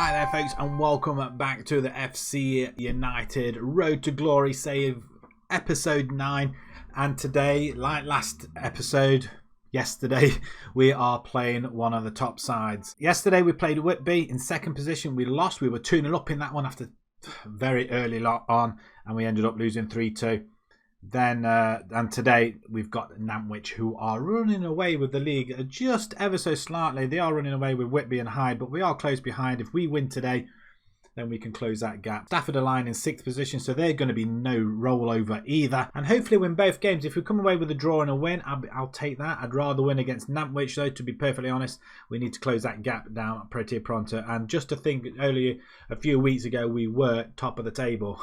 Hi there folks, and welcome back to the FC United Road to Glory save episode 9. And today, like last episode, yesterday, we are playing one of the top sides. Yesterday we played Whitby in second position. We lost. We were 2-0 up in that one after very early lot on, and we ended up losing 3-2. Then and today we've got Nantwich, who are running away with the league just ever so slightly. They are running away with Whitby and Hyde, but we are close behind. If we win today, then we can close that gap. Stafford are lying in 6th position, so they're going to be no rollover either. And hopefully win both games. If we come away with a draw and a win, I'll take that. I'd rather win against Nantwich, though, to be perfectly honest. We need to close that gap down pretty pronto. And just to think, earlier, a few weeks ago, we were top of the table.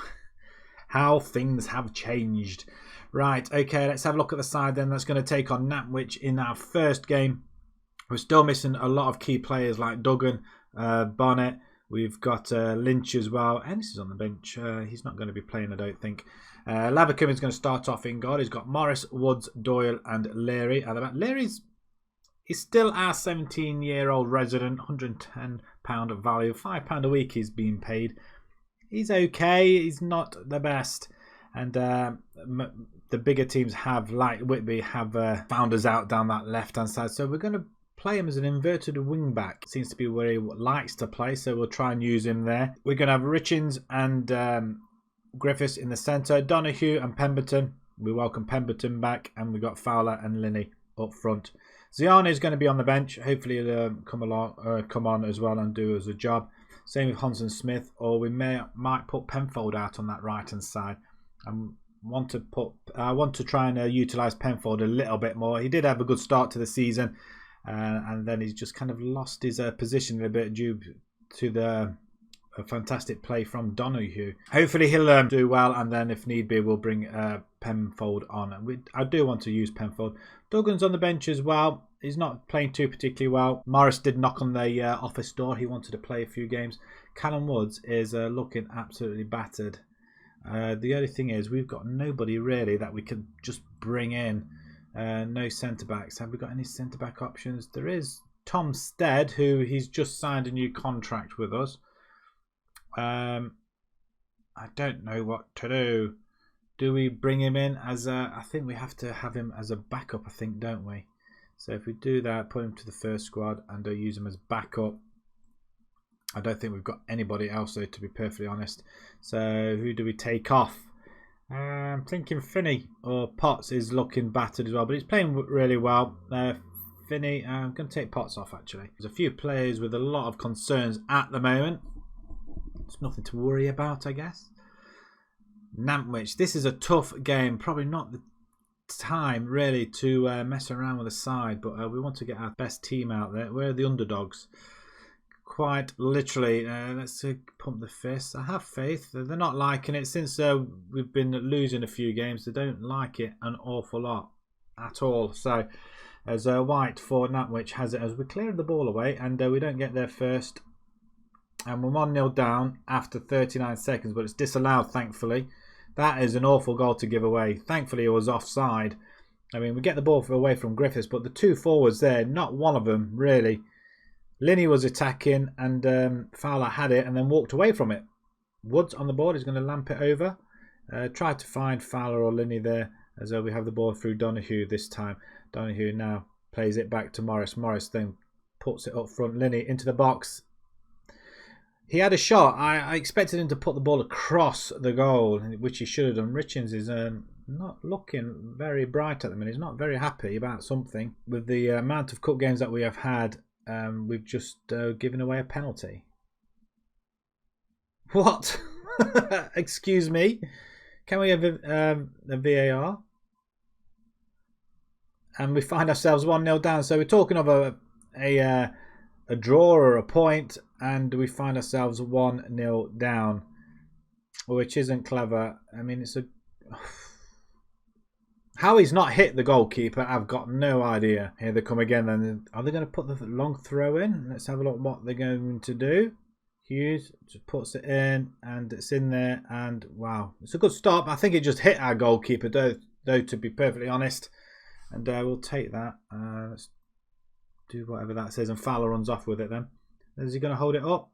How things have changed. Right, okay, let's have a look at the side then. That's going to take on Nantwich in our first game. We're still missing a lot of key players like Duggan, Bonnet. We've got Lynch as well. Ennis is on the bench. He's not going to be playing, I don't think. Lavercombe is going to start off in God. He's got Morris, Woods, Doyle and Leary. Leary's still our 17-year-old resident. £110 of value. £5 a week he's being paid. He's okay. He's not the best. And the bigger teams have, like Whitby, have found us out down that left-hand side. So we're going to play him as an inverted wing-back. Seems to be where he likes to play. So we'll try and use him there. We're going to have Richins and Griffiths in the centre. Donahue and Pemberton. We welcome Pemberton back. And we've got Fowler and Linney up front. Ziana is going to be on the bench. Hopefully he'll come on as well and do us a job. Same with Honson Smith, or we might put Penfold out on that right hand side. I want to try and utilise Penfold a little bit more. He did have a good start to the season, and then he's just kind of lost his position a bit due to the fantastic play from Donahue. Hopefully he'll do well, and then if need be, we'll bring Penfold on. I do want to use Penfold. Duggan's on the bench as well. He's not playing too particularly well. Morris did knock on the office door. He wanted to play a few games. Callum Woods is looking absolutely battered. The only thing is we've got nobody really that we could just bring in. No centre-backs. Have we got any centre-back options? There is Tom Stead, who he's just signed a new contract with us. I don't know what to do. Do we bring him in as a... I think we have to have him as a backup, I think, don't we? So if we do that, put him to the first squad and use him as backup. I don't think we've got anybody else, though, to be perfectly honest. So who do we take off? I'm thinking Finney or Potts is looking battered as well, but he's playing really well. Finney, I'm going to take Potts off, actually. There's a few players with a lot of concerns at the moment. It's nothing to worry about, I guess. Nantwich, this is a tough game. Probably not the time really to mess around with the side, but we want to get our best team out there. We're the underdogs, quite literally. Let's pump the fist. I have faith. They're not liking it since we've been losing a few games. They don't like it an awful lot at all. So as White for Nantwich has it as we clear the ball away, and we don't get there first, and we're 1-0 down after 39 seconds, but it's disallowed, thankfully. That is an awful goal to give away. Thankfully, it was offside. I mean, we get the ball away from Griffiths, but the two forwards there, not one of them, really. Linney was attacking, and Fowler had it and then walked away from it. Woods on the board is going to lamp it over. Tried to find Fowler or Linney there, as we have the ball through Donahue this time. Donahue now plays it back to Morris. Morris then puts it up front. Linney into the box. He had a shot. I expected him to put the ball across the goal, which he should have done. Richins is not looking very bright at the minute. He's not very happy about something. With the amount of cup games that we have had, we've just given away a penalty. What? Excuse me? Can we have a VAR? And we find ourselves 1-0 down. So we're talking of a draw or a point, and we find ourselves 1-0 down, which isn't clever. I mean, it's a... How he's not hit the goalkeeper, I've got no idea. Here they come again. Then are they going to put the long throw in? Let's have a look what they're going to do. Hughes just puts it in, and it's in there, and wow, it's a good stop. I think it just hit our goalkeeper, though, to be perfectly honest. And we'll take that. Let's do whatever that says, and Fowler runs off with it then. Is he going to hold it up?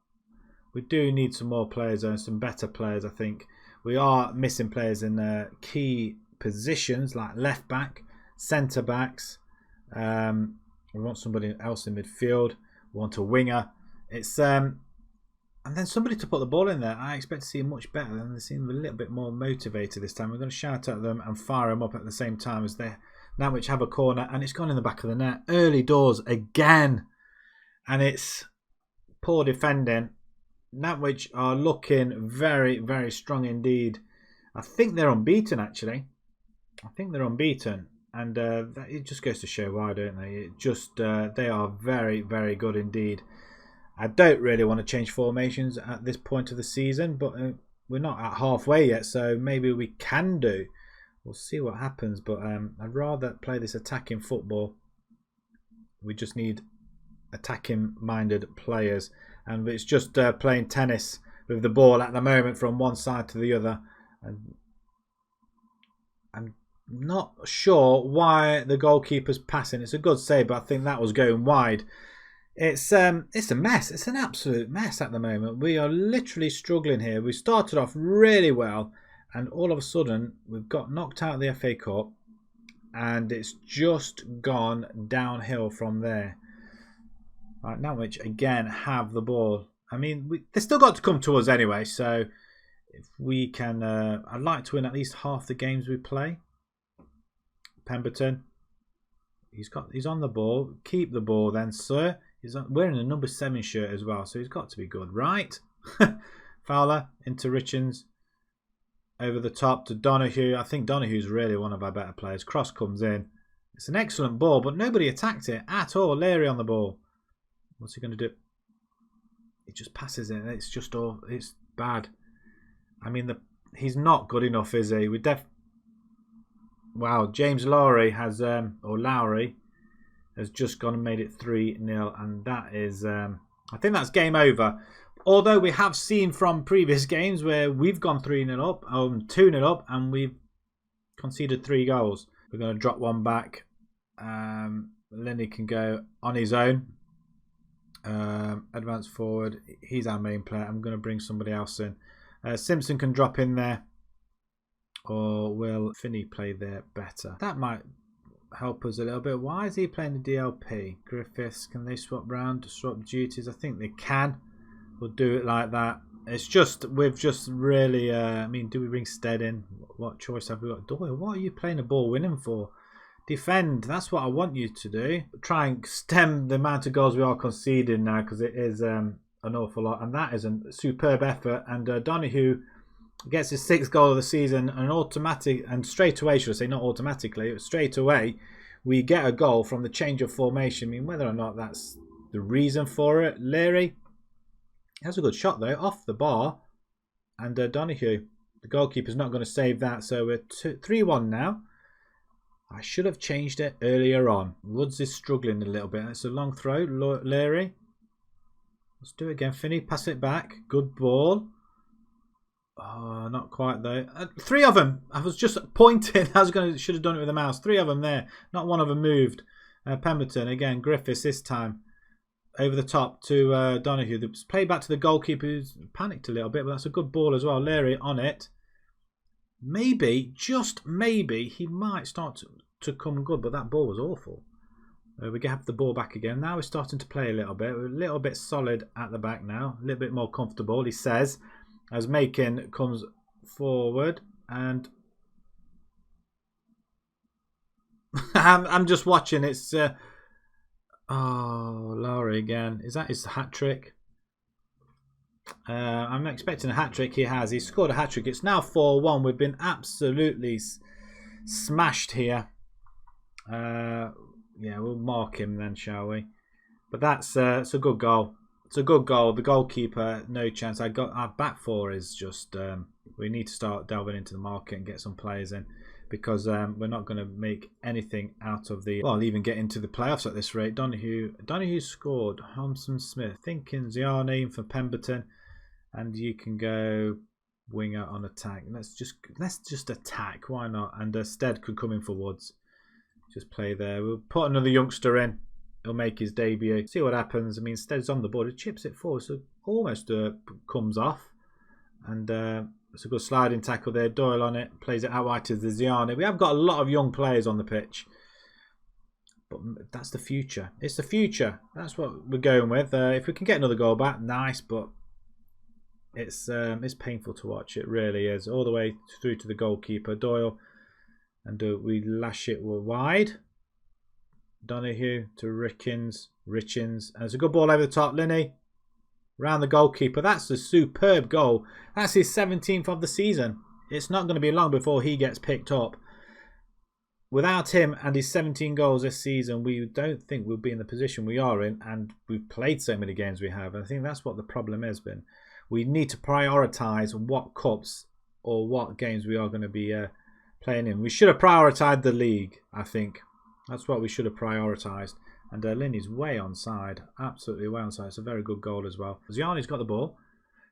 We do need some more players and some better players, I think. We are missing players in key positions like left back, centre backs. We want somebody else in midfield. We want a winger. It's and then somebody to put the ball in there. I expect to see much better. And they seem a little bit more motivated this time. We're going to shout at them and fire them up at the same time as they Norwich have a corner, and it's gone in the back of the net. Early doors again, and it's poor defending. Norwich are looking very, very strong indeed. I think they're unbeaten, actually. I think they're unbeaten. And it just goes to show why, don't they? It just they are very, very good indeed. I don't really want to change formations at this point of the season, but we're not at halfway yet, so maybe we can do. We'll see what happens, but I'd rather play this attacking football. We just need attacking-minded players, and it's just playing tennis with the ball at the moment from one side to the other. And I'm not sure why the goalkeeper's passing. It's a good save, but I think that was going wide. It's a mess. It's an absolute mess at the moment. We are literally struggling here. We started off really well, and all of a sudden we've got knocked out of the FA Cup, and it's just gone downhill from there. Right, Norwich again have the ball. I mean, they've still got to come to us anyway, so if we can, I'd like to win at least half the games we play. Pemberton, he's on the ball. Keep the ball then, sir. He's wearing a number 7 shirt as well, so he's got to be good, right? Fowler into Richards, over the top to Donahue. I think Donahue's really one of our better players. Cross comes in. It's an excellent ball, but nobody attacked it at all. Leary on the ball. What's he going to do? He just passes it. It's bad. I mean, he's not good enough, is he? Wow, James Lowry has just gone and made it 3-0, and that is, I think that's game over. Although we have seen from previous games where we've gone 3-0 up, 2-0 up, and we've conceded 3 goals. We're going to drop one back. Lenny can go on his own. Advance forward. He's our main player. I'm going to bring somebody else in. Simpson can drop in there. Or will Finney play there better? That might help us a little bit. Why is he playing the DLP? Griffiths, can they swap round, swap duties? I think they can. We'll do it like that. It's just, we've just really, I mean, do we bring Stead in? What choice have we got? Doyle, what are you playing a ball winning for? Defend, that's what I want you to do. Try and stem the amount of goals we are conceding now, because it is an awful lot. And that is a superb effort. And Donahue gets his 6th goal of the season, and straight away, should I say, not automatically, straight away, we get a goal from the change of formation. I mean, whether or not that's the reason for it. Leary has a good shot though, off the bar, and Donahue, the goalkeeper's not going to save that, so we're 3-1 now. I should have changed it earlier on. Woods is struggling a little bit. It's a long throw, Leary. Let's do it again. Finney, pass it back. Good ball. Oh, not quite though. 3 of them. I was just pointing. Should have done it with the mouse. 3 of them there. Not one of them moved. Pemberton again. Griffiths this time. Over the top to Donahue. The play back to the goalkeeper, who's panicked a little bit, but that's a good ball as well. Leary on it. Maybe, just maybe, he might start to come good, but that ball was awful. We have the ball back again. Now we're starting to play a little bit. We're a little bit solid at the back now. A little bit more comfortable, he says, as Macon comes forward. And I'm just watching. It's Lowry again. Is that his hat trick? I'm expecting a hat trick. He has. He scored a hat trick. It's now 4-1. We've been absolutely smashed here. Yeah, we'll mark him then, shall we? But that's it's a good goal. It's a good goal. The goalkeeper, no chance. Our back four is just. We need to start delving into the market and get some players in, because we're not going to make anything out of even get into the playoffs at this rate. Donahue scored. Holmson Smith. Thinking Ziani for Pemberton, and you can go winger on attack. Let's just attack. Why not? And Stead could come in for Woods. Just play there. We'll put another youngster in. He'll make his debut. See what happens. I mean, Stead's on the board. He chips it forward, so almost comes off. And it's a good sliding tackle there. Doyle on it. Plays it out wide to the Ziani. We have got a lot of young players on the pitch. But that's the future. It's the future. That's what we're going with. If we can get another goal back, nice. But it's painful to watch. It really is. All the way through to the goalkeeper, Doyle. And we lash it wide. Donahue to Richins. And it's a good ball over the top. Linney. Round the goalkeeper. That's a superb goal. That's his 17th of the season. It's not going to be long before he gets picked up. Without him and his 17 goals this season, we don't think we'll be in the position we are in. And we've played so many games we have. I think that's what the problem has been. We need to prioritise what cups or what games we are going to be playing in. We should have prioritised the league, I think. That's what we should have prioritised. And Linney's way onside. Absolutely way onside. It's a very good goal as well. Ziani's got the ball.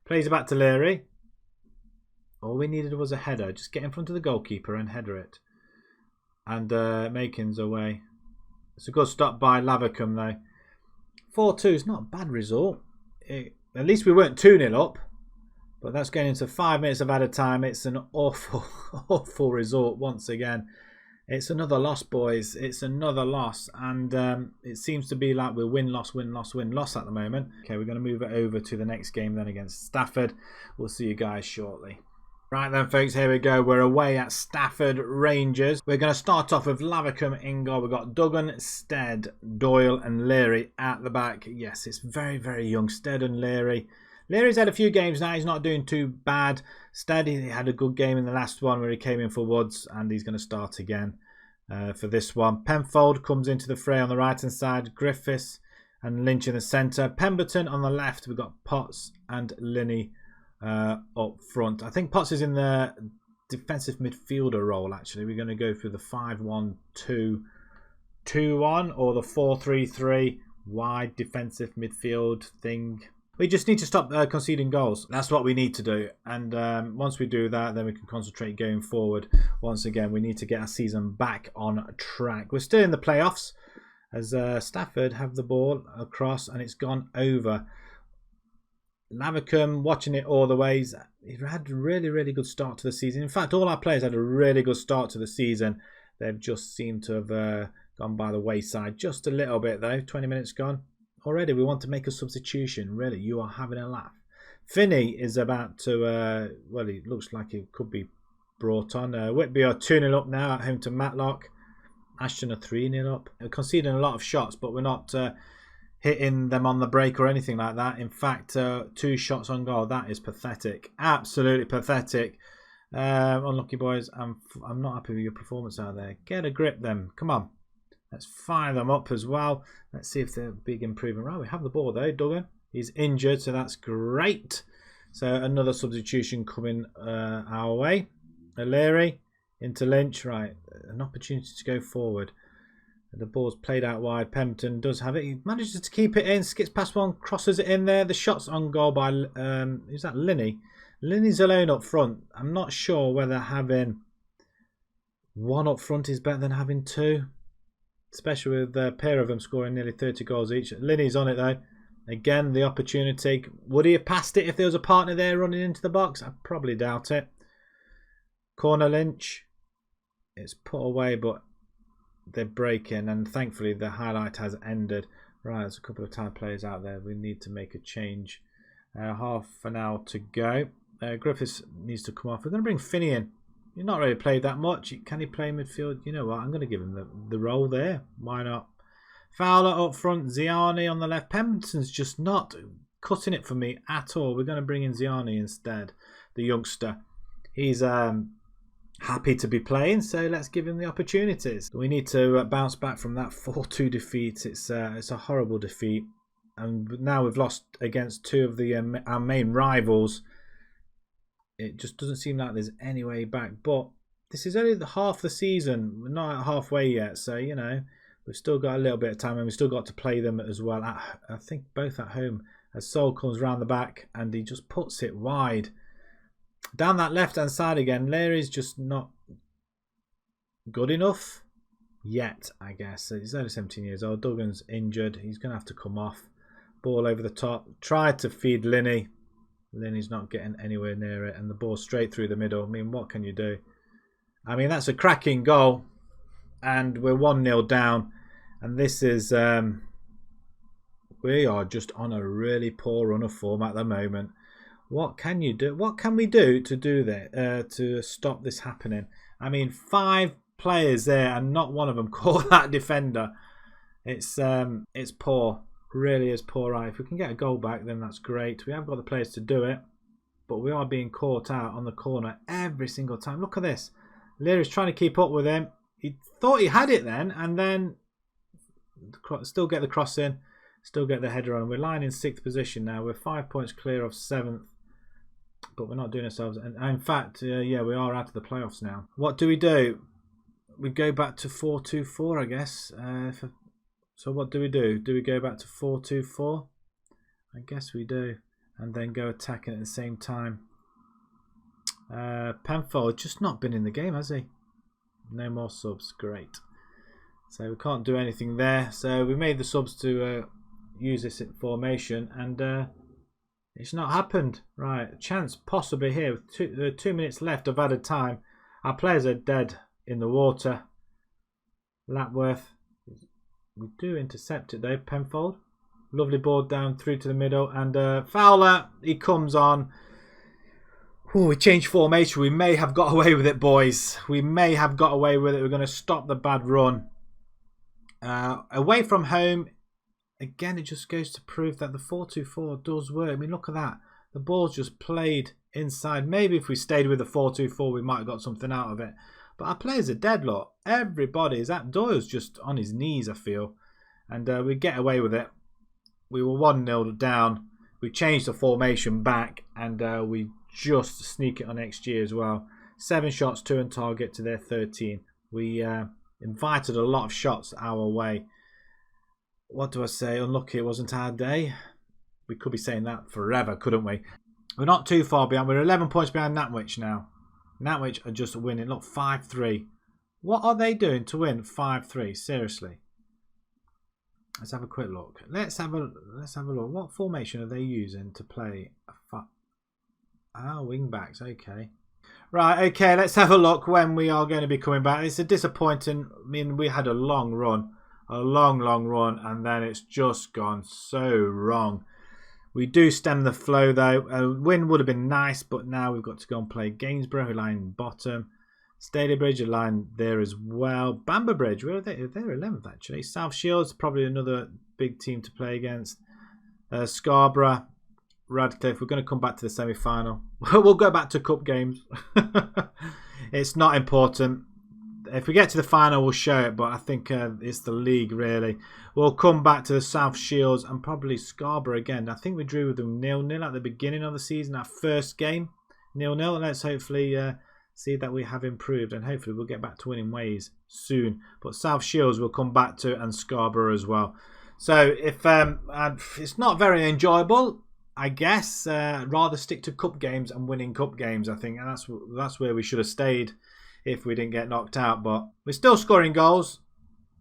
Plays it back to Leary. All we needed was a header. Just get in front of the goalkeeper and header it. And Makin's away. It's a good stop by Lavacum though. 4-2 is not a bad result. At least we weren't 2-0 up. But that's going into 5 minutes of added time. It's an awful, awful result once again. It's another loss, boys. It's another loss. And it seems to be like we're win-loss at the moment. Okay, we're going to move it over to the next game then against Stafford. We'll see you guys shortly. Right then, folks, here we go. We're away at Stafford Rangers. We're going to start off with Lavacum in goal. We've got Duggan, Stead, Doyle and Leary at the back. Yes, it's very, very young. Stead and Leary. Leary's had a few games now. He's not doing too bad. Stead, he had a good game in the last one where he came in for Woods, and he's going to start again for this one. Penfold comes into the fray on the right-hand side. Griffiths and Lynch in the centre. Pemberton on the left. We've got Potts and Linney up front. I think Potts is in the defensive midfielder role, actually. We're going to go through the 5-1-2-1 or the 4-3-3 wide defensive midfield thing. We just need to stop conceding goals. That's what we need to do. And once we do that, then we can concentrate going forward. Once again, we need to get our season back on track. We're still in the playoffs as Stafford have the ball across and it's gone over. Lavacum watching it all the ways. He had a really, really good start to the season. In fact, all our players had a really good start to the season. They've just seemed to have gone by the wayside just a little bit though. 20 minutes gone. Already we want to make a substitution. Really, you are having a laugh. Finney is about to, well, he looks like he could be brought on. Whitby are 2-0 up now at home to Matlock. Ashton are 3-0 up. We're conceding a lot of shots, but we're not hitting them on the break or anything like that. In fact, 2 shots on goal. That is pathetic. Absolutely pathetic. Unlucky boys. I'm not happy with your performance out there. Get a grip then. Come on. Let's fire them up as well. Let's see if they're a big improvement. Right, we have the ball though. Duggan. He's injured, so that's great. So another substitution coming our way. O'Leary into Lynch. Right, an opportunity to go forward. The ball's played out wide. Pemberton does have it. He manages to keep it in. Skips past one. Crosses it in there. The shot's on goal by... who's that? Linney. Linney's alone up front. I'm not sure whether having one up front is better than having 2. Especially with a pair of them scoring nearly 30 goals each. Linney's on it though. Again, the opportunity. Would he have passed it if there was a partner there running into the box? I probably doubt it. Corner Lynch. It's put away, but they're breaking. And thankfully, the highlight has ended. Right, there's a couple of time players out there. We need to make a change. Half an hour to go. Griffiths needs to come off. We're going to bring Finney in. He's not really played that much. Can he play midfield? You know what? I'm going to give him the role there. Why not? Fowler up front. Ziani on the left. Pemberton's just not cutting it for me at all. We're going to bring in Ziani instead. The youngster. He's happy to be playing. So let's give him the opportunities. We need to bounce back from that 4-2 defeat. It's a horrible defeat. And now we've lost against 2 of our main rivals. It just doesn't seem like there's any way back. But this is only half the season. We're not at halfway yet. So, you know, we've still got a little bit of time. And we've still got to play them as well. I think both at home. As Sol comes round the back and he just puts it wide. Down that left-hand side again. Larry's just not good enough. yet, I guess. He's only 17 years old. Duggan's injured. He's going to have to come off. Ball over the top. Tried to feed Linney. Linney's not getting anywhere near it. And the ball straight through the middle. I mean, what can you do? I mean, that's a cracking goal. And we're 1-0 down. And this is... we are just on a really poor run of form at the moment. What can you do? What can we do to do that? To stop this happening? I mean, 5 players there and not one of them caught that defender. It's poor. Really is poor. Right, if we can get a goal back, then that's great. We have got the players to do it, but we are being caught out on the corner every single time. Look at this. Leary's trying to keep up with him. He thought he had it then, and then still get the cross in, still get the header on. We're lying in 6th position now. We're 5 points clear of 7th, but we're not doing ourselves. And in fact, yeah, we are out of the playoffs now. What do? We go back to 4-2-4, I guess. So what do? Do we go back to 4-2-4? I guess we do. And then go attacking at the same time. Penfold just not been in the game, has he? No more subs. Great. So we can't do anything there. So we made the subs to use this formation, and it's not happened. Right, chance possibly here with 2 minutes left of added time. Our players are dead in the water. Lapworth. We do intercept it though, Penfold. Lovely ball down through to the middle, and Fowler, he comes on. Ooh, we changed formation. We may have got away with it, boys. We may have got away with it. We're going to stop the bad run. Away from home, again, it just goes to prove that the 4-2-4 does work. I mean, look at that. The ball's just played inside. Maybe if we stayed with the 4-2-4, we might have got something out of it. But our players are dead, look. Everybody is at Doyle's just on his knees, I feel. And we get away with it. We were 1-0 down. We changed the formation back, and we just sneak it on XG as well. 7 shots, 2 on target to their 13. We invited a lot of shots our way. What do I say? Unlucky it wasn't our day. We could be saying that forever, couldn't we? We're not too far behind. We're 11 points behind Nantwich now. Nantwich are just winning. Look, 5-3. What are they doing to win 5-3? Seriously. Let's have a quick look. Let's have a look. What formation are they using to play? Wing backs. Okay. Right. Okay. Let's have a look when we are going to be coming back. It's a disappointing. I mean, we had a long run, long run, and then it's just gone so wrong. We do stem the flow though. A win would have been nice, but now we've got to go and play Gainsborough, who lie in bottom. Stalybridge are lying there as well. Bamber Bridge, where are they? They're 11th actually. South Shields, probably another big team to play against. Scarborough, Radcliffe. We're going to come back to the semi-final. We'll go back to cup games. It's not important. If we get to the final, we'll show it, but I think it's the league really. We'll come back to the South Shields and probably Scarborough again. I think we drew with them 0-0 at the beginning of the season, our first game, 0-0. Let's hopefully see that we have improved, and hopefully we'll get back to winning ways soon. But South Shields we'll come back to, and Scarborough as well. So if it's not very enjoyable, I guess rather stick to cup games and winning cup games. I think, and that's where we should have stayed if we didn't get knocked out. But we're still scoring goals.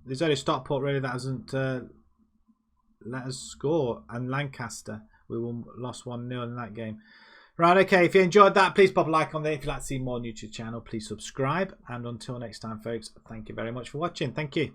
There's only Stockport really that hasn't let us score, and Lancaster we lost 1-0 in that game. Right, okay, if you enjoyed that, please pop a like on there. If you'd like to see more new to the channel, please subscribe. And until next time, folks, thank you very much for watching. Thank you.